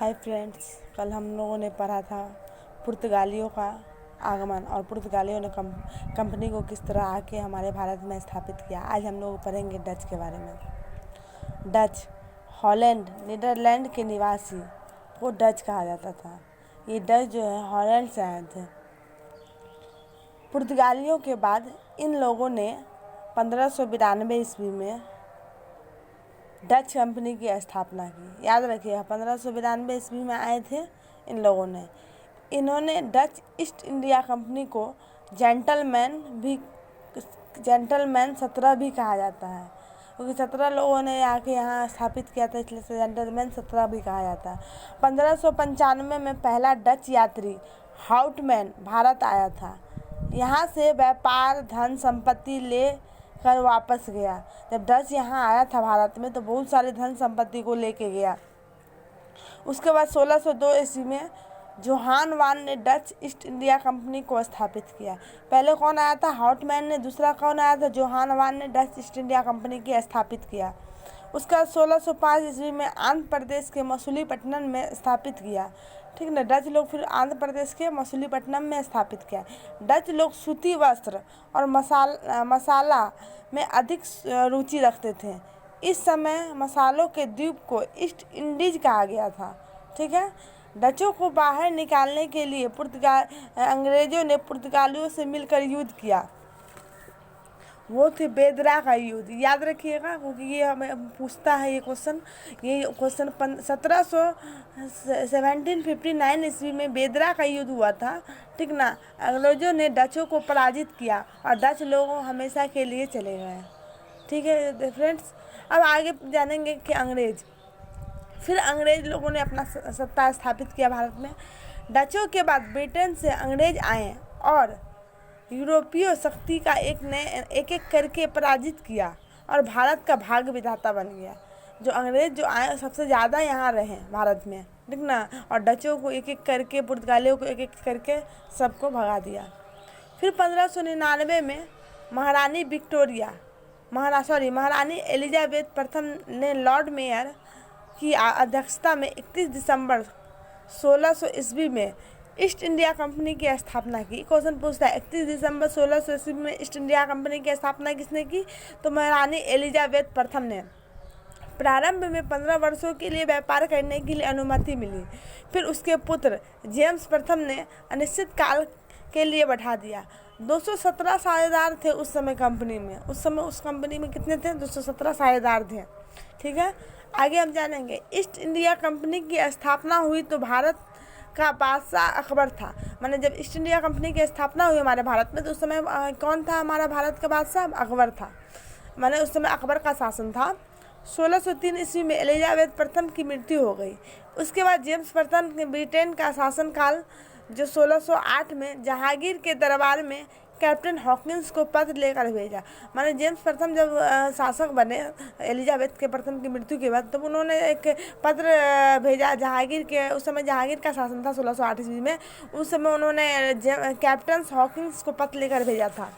Hi friends, कल हम लोगों ने पढ़ा था पुर्तगालियों का आगमन और पुर्तगालियों ने कंपनी को किस तरह आके हमारे भारत में स्थापित किया। आज हम लोग पढ़ेंगे डच के बारे में। डच हॉलैंड नीदरलैंड के निवासी को डच कहा जाता था। ये डच जो है हॉलैंड से आए थे। पुर्तगालियों के बाद इन लोगों ने 1592 ईस्वी में डच कंपनी की स्थापना की। याद रखिएगा, 1592 ईस्वी में आए थे इन लोगों ने। इन्होंने डच ईस्ट इंडिया कंपनी को जेंटलमैन 17 भी कहा जाता है, क्योंकि 17 लोगों ने आके यहाँ स्थापित किया था, इसलिए जेंटलमैन 17 भी कहा जाता है। 1595 में पहला डच यात्री हाउटमैन भारत आया था। यहाँ से व्यापार धन संपत्ति ले कर वापस गया। जब डच यहाँ आया था भारत में तो बहुत सारे धन संपत्ति को लेके गया। उसके बाद 1602 ईस्वी में जोहान वान ने डच ईस्ट इंडिया कंपनी को स्थापित किया। पहले कौन आया था? हाउटमैन ने। दूसरा कौन आया था? जोहान वान ने डच ईस्ट इंडिया कंपनी की स्थापित किया। उसके बाद 1605 ईस्वी में आंध्र प्रदेश के मसूलीपट्टनम में स्थापित किया। ठीक ना, डच लोग फिर आंध्र प्रदेश के मसूलीपट्टनम में स्थापित किया। डच लोग सूती वस्त्र और मसाला में अधिक रुचि रखते थे। इस समय मसालों के द्वीप को ईस्ट इंडीज कहा गया था। ठीक है। डचों को बाहर निकालने के लिए अंग्रेजों ने पुर्तगालियों से मिलकर युद्ध किया। वो थे बेदरा का युद्ध। याद रखिएगा, क्योंकि ये हमें पूछता है ये क्वेश्चन 1759 ईस्वी में बेदरा का युद्ध हुआ था। ठीक ना। अंग्रेजों ने डचों को पराजित किया और डच लोग हमेशा के लिए चले गए। ठीक है फ्रेंड्स, अब आगे जानेंगे कि फिर अंग्रेज लोगों ने अपना सत्ता स्थापित किया भारत में। डचों के बाद ब्रिटेन से अंग्रेज आए और यूरोपीय शक्ति का एक करके पराजित किया और भारत का भाग्य विधाता बन गया। जो अंग्रेज जो आए सबसे ज़्यादा यहाँ रहे भारत में, ठीक ना, और डचों को एक एक करके, पुर्तगालियों को एक एक करके सबको भगा दिया। फिर 1599 में महारानी एलिजाबेथ प्रथम ने लॉर्ड मेयर की अध्यक्षता में 31 दिसंबर 1600 ईस्वी में ईस्ट इंडिया कंपनी की स्थापना की। क्वेश्चन पूछता है 31 दिसंबर 1600 ईस्वी में ईस्ट इंडिया कंपनी की स्थापना किसने की? तो महारानी एलिजाबेथ प्रथम ने। प्रारंभ में 15 वर्षों के लिए व्यापार करने के लिए अनुमति मिली। फिर उसके पुत्र जेम्स प्रथम ने अनिश्चित काल के लिए बढ़ा दिया। 217 साझेदार थे उस समय कंपनी में। उस कंपनी में कितने थे? 217 साझेदार थे। ठीक है। आगे हम जानेंगे ईस्ट इंडिया कंपनी की स्थापना हुई तो भारत का बादशाह अकबर था। माने जब ईस्ट इंडिया कंपनी की स्थापना हुई हमारे भारत में तो उस समय कौन था हमारा भारत का बादशाह? अकबर था। माने उस समय अकबर का शासन था। 1603 ईस्वी में एलिजाबेथ प्रथम की मृत्यु हो गई। उसके बाद जेम्स प्रथम ने ब्रिटेन का शासनकाल जो 1608 में जहांगीर के दरबार में कैप्टन हॉकिंस को पत्र लेकर भेजा। माने जेम्स प्रथम जब शासक बने एलिजाबेथ के प्रथम की मृत्यु के बाद, तब उन्होंने एक पत्र भेजा जहांगीर के। उस समय जहांगीर का शासन था 1608 ईस्वी में। उस समय उन्होंने कैप्टन हॉकिंस को पत्र लेकर भेजा था।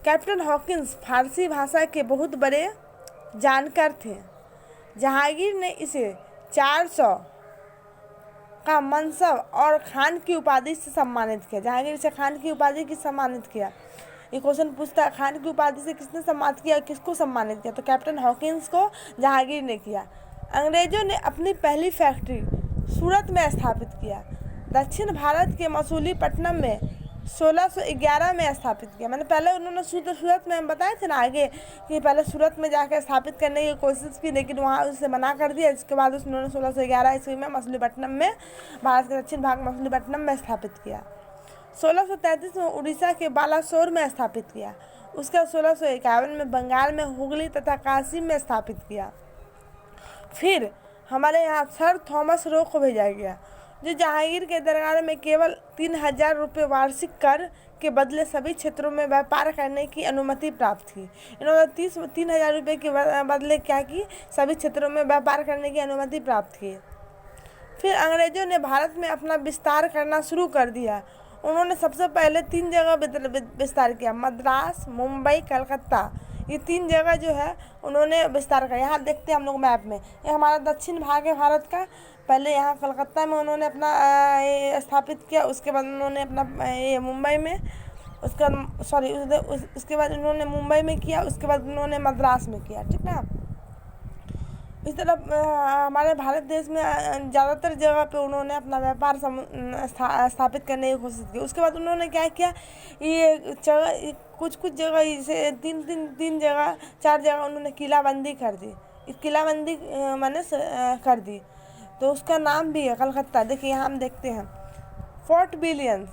कैप्टन हॉकिंस फारसी भाषा के बहुत बड़े जानकार थे। जहांगीर ने इसे 400 का मनसब और खान की उपाधि से सम्मानित किया। जहांगीर से खान की उपाधि की सम्मानित किया। ये क्वेश्चन पूछता है खान की उपाधि से किसने सम्मानित किया, किसको सम्मानित किया? तो कैप्टन हॉकिंस को जहांगीर ने किया। अंग्रेजों ने अपनी पहली फैक्ट्री सूरत में स्थापित किया। दक्षिण भारत के मसूलीपट्टनम में 1611 में स्थापित किया। मैंने पहले उन्होंने सूरत में हम बताए थे ना आगे कि पहले सूरत में जाकर स्थापित करने की कोशिश की, लेकिन वहाँ उससे मना कर दिया। इसके बाद उन्होंने 1611 ईस्वी में मसूलीपट्टनम में, भारत के दक्षिण भाग मसूलीपट्टनम में स्थापित किया। 1633 में उड़ीसा के बालासोर में स्थापित किया। उसके बाद 1651 में बंगाल में हुगली तथा काशी में स्थापित किया। फिर हमारे यहाँ सर थॉमस रो को भेजा गया, जो जहांगीर के दरबार में केवल 3000 रुपये वार्षिक कर के बदले सभी क्षेत्रों में व्यापार करने की अनुमति प्राप्त की। इन्होंने 3000 रुपये के बदले क्या की? सभी क्षेत्रों में व्यापार करने की अनुमति प्राप्त की। फिर अंग्रेजों ने भारत में अपना विस्तार करना शुरू कर दिया। उन्होंने सबसे पहले 3 जगह विस्तार किया, मद्रास, मुंबई, कलकत्ता। ये 3 जगह जो है उन्होंने विस्तार किया। यहाँ देखते हैं हम लोग मैप में, ये हमारा दक्षिण भाग है भारत का। पहले यहाँ कलकत्ता में उन्होंने अपना ये स्थापित किया, उसके बाद उन्होंने अपना ये मुंबई में, उसका सॉरी उसके बाद उन्होंने मुंबई में किया, उसके बाद उन्होंने मद्रास में किया, ठीक ना। इस तरह हमारे भारत देश में ज़्यादातर जगह पे उन्होंने अपना व्यापार स्थापित करने की कोशिश की। उसके बाद उन्होंने क्या किया, ये जगह कुछ जगह जैसे तीन जगह 4 जगह उन्होंने किलाबंदी कर दी। किलाबंदी मैंने कर दी, तो उसका नाम भी है कलकत्ता। देखिए यहाँ हम देखते हैं फोर्ट विलियम्स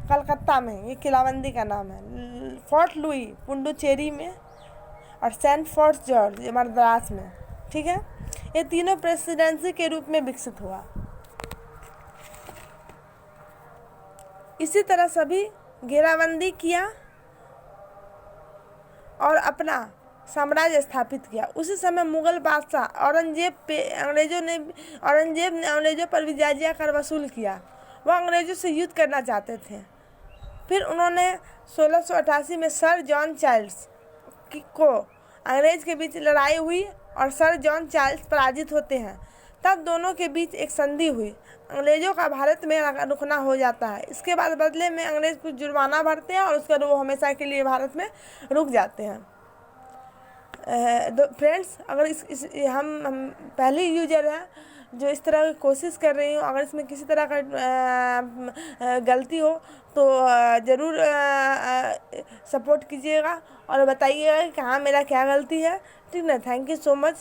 कलकत्ता में, ये किलाबंदी का नाम है। फोर्ट लुई पुडुचेरी में, और सेंट फोर्ट जॉर्ज मद्रास में, ठीक है। ये तीनों प्रेसिडेंसी के रूप में विकसित हुआ। इसी तरह सभी घेराबंदी किया और अपना साम्राज्य स्थापित किया। उसी समय मुगल बादशाह औरंगजेब ने अंग्रेजों पर भी जाजिया कर वसूल किया। वह अंग्रेजों से युद्ध करना चाहते थे। फिर उन्होंने 1688 में सर जॉन चार्ल्स को अंग्रेज के बीच लड़ाई हुई और सर जॉन चार्ल्स पराजित होते हैं। तब दोनों के बीच एक संधि हुई। अंग्रेजों का भारत में रुकना हो जाता है। इसके बाद बदले में अंग्रेज कुछ जुर्माना भरते हैं और उसके बाद वो हमेशा के लिए भारत में रुक जाते हैं। फ्रेंड्स, अगर हम पहली यूजर हैं जो इस तरह की कोशिश कर रही हूँ, अगर इसमें किसी तरह का गलती हो तो ज़रूर सपोर्ट कीजिएगा और बताइएगा कि कहाँ मेरा क्या गलती है, ठीक ना। Thank you so much.